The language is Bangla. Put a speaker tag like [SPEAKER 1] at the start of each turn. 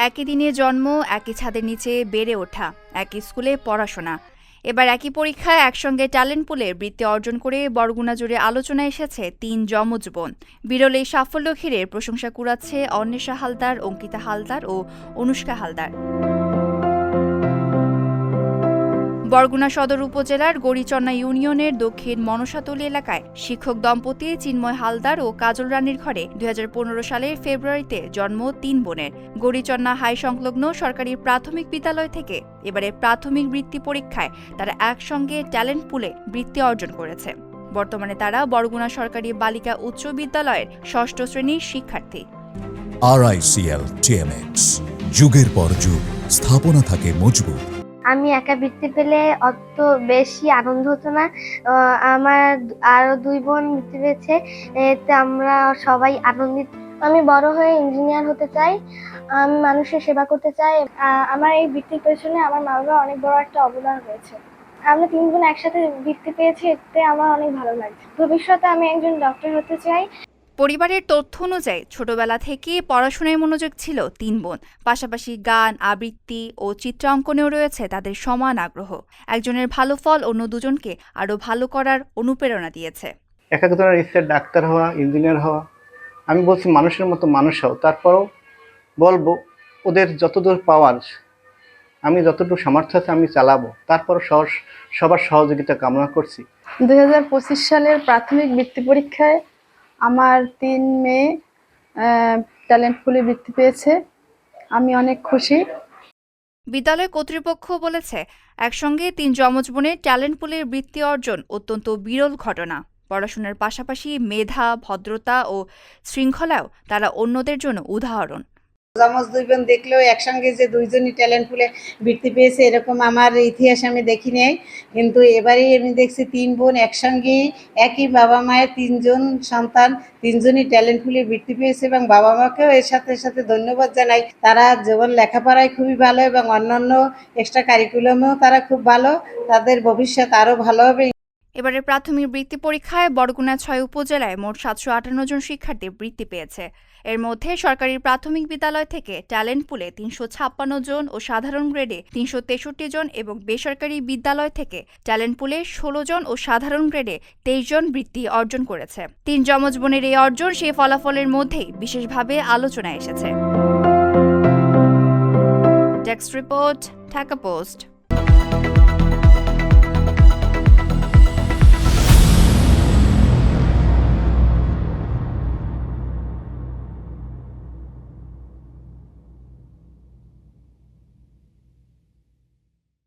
[SPEAKER 1] একই দিনে জন্ম, একই ছাদের নিচে বেড়ে ওঠা, একই স্কুলে পড়াশোনা। এবার একই পরীক্ষায় একসঙ্গে ট্যালেন্ট পুলে বৃত্তি অর্জন করে বরগুনা জুড়ে আলোচনায় এসেছে ৩ যমজ বোন। বিরল এই সাফল্য ঘিরে প্রশংসা কুড়াচ্ছে অন্বেষা হালদার, অঙ্কিতা হালদার ও অনুষ্কা হালদার। বরগুনা সদর উপজেলার গড়িচন্না ইউনিয়নের দক্ষিণ মনসাতলী এলাকায় শিক্ষক দম্পতি চিন্ময় হালদার ও কাজল রানীর ঘরে ২০১৫ সালের ফেব্রুয়ারিতে জন্ম ৩ বোনের। গড়িচন্না হাই সংলগ্ন সরকারি প্রাথমিক বিদ্যালয় থেকে এবারে প্রাথমিক বৃত্তি পরীক্ষায় তারা একসঙ্গে ট্যালেন্ট পুলে বৃত্তি অর্জন করেছে। বর্তমানে তারা বরগুনা সরকারি বালিকা উচ্চ বিদ্যালয়ের ৬ষ্ঠ শ্রেণীর শিক্ষার্থী।
[SPEAKER 2] RICL TMX, যুগের পর যুগ স্থাপনা থাকে মজবুত।
[SPEAKER 3] আমি একা বৃত্তি পেলে অত বেশি আনন্দ হতো না। আমার আরো ২ বোন বৃত্তি পেয়েছে, এতে আমরা সবাই আনন্দিত। আমি বড় হয়ে ইঞ্জিনিয়ার হতে চাই, আমি মানুষের সেবা করতে চাই। আমার এই বৃত্তির পেছনে আমার মা বাবার অনেক বড় একটা অবদান রয়েছে। আমরা ৩ বোন একসাথে বৃত্তি পেয়েছি, এতে আমার অনেক ভালো লাগছে। ভবিষ্যতে আমি একজন ডক্টর হতে চাই।
[SPEAKER 1] পরিবারের তথ্য অনুযায়ী ছোটবেলা থেকে পড়াশোনায় মনোযোগ ছিল ৩ বোন। পাশাপাশি গান, আবৃত্তি ও চিত্রাঙ্কনেও রয়েছে তাদের সমান আগ্রহ। একজনের ভালো ফল অন্য দুজনকে আরও ভালো করার অনুপ্রেরণা দিয়েছে।
[SPEAKER 4] এক একজনের ইচ্ছে ডাক্তার হওয়া, ইঞ্জিনিয়ার হওয়া। আমি বলছি মানুষের মতো মানুষ হও। তারপরও বলবো ওদের যতদূর পাওয়ার, আমি যতটুকু সামর্থ্য আছে আমি চালাবো। তারপর সবার সহযোগিতা কামনা করছি।
[SPEAKER 5] ২০২৫ সালের প্রাথমিক বৃত্তি পরীক্ষায় আমার ৩ মেয়ে ট্যালেন্ট পুলে বৃত্তি পেয়েছে। আমি অনেক খুশি।
[SPEAKER 1] বিদ্যালয় কর্তৃপক্ষ বলেছে, একসঙ্গে ৩ যমজ বোনের ট্যালেন্ট পুলের বৃত্তি অর্জন অত্যন্ত বিরল ঘটনা। পড়াশোনার পাশাপাশি মেধা, ভদ্রতা ও শৃঙ্খলাও তারা অন্যদের জন্য উদাহরণ।
[SPEAKER 6] যমজ ২ বোন দেখলেও একসঙ্গে যে ২জনই ট্যালেন্ট পুলে বৃত্তি পেয়েছে এরকম আমার ইতিহাস আমি দেখি নাই, কিন্তু এবারেই আমি দেখছি ৩ বোন একসঙ্গেই একই বাবা মায়ের ৩ জন সন্তান ৩ জনই ট্যালেন্ট পুলে বৃত্তি পেয়েছে এবং বাবা মাকেও এর সাথে সাথে ধন্যবাদ জানাই। তারা যেমন লেখাপড়ায় খুবই ভালো এবং অন্যান্য এক্সট্রা কারিকুলামেও তারা খুব ভালো, তাদের ভবিষ্যৎ আরও ভালো হবে।
[SPEAKER 1] এবারের প্রাথমিক বৃত্তি পরীক্ষায় বরগুনা ৬ উপজেলায় মোট ৭৫৮ জন শিক্ষার্থী বৃত্তি পেয়েছে। এর মধ্যে সরকারি প্রাথমিক বিদ্যালয় থেকে ট্যালেন্ট পুলে ৩৫৬ জন ও সাধারণ গ্রেডে ৩৬৩ জন এবং বেসরকারি বিদ্যালয় থেকে ট্যালেন্ট পুলে ১৬ জন ও সাধারণ গ্রেডে ২৩ জন বৃত্তি অর্জন করেছে। ৩ যমজ বোনের এই অর্জন সেই ফলাফলের মধ্যেই বিশেষভাবে আলোচনায় এসেছে। Desk report, Dhaka post.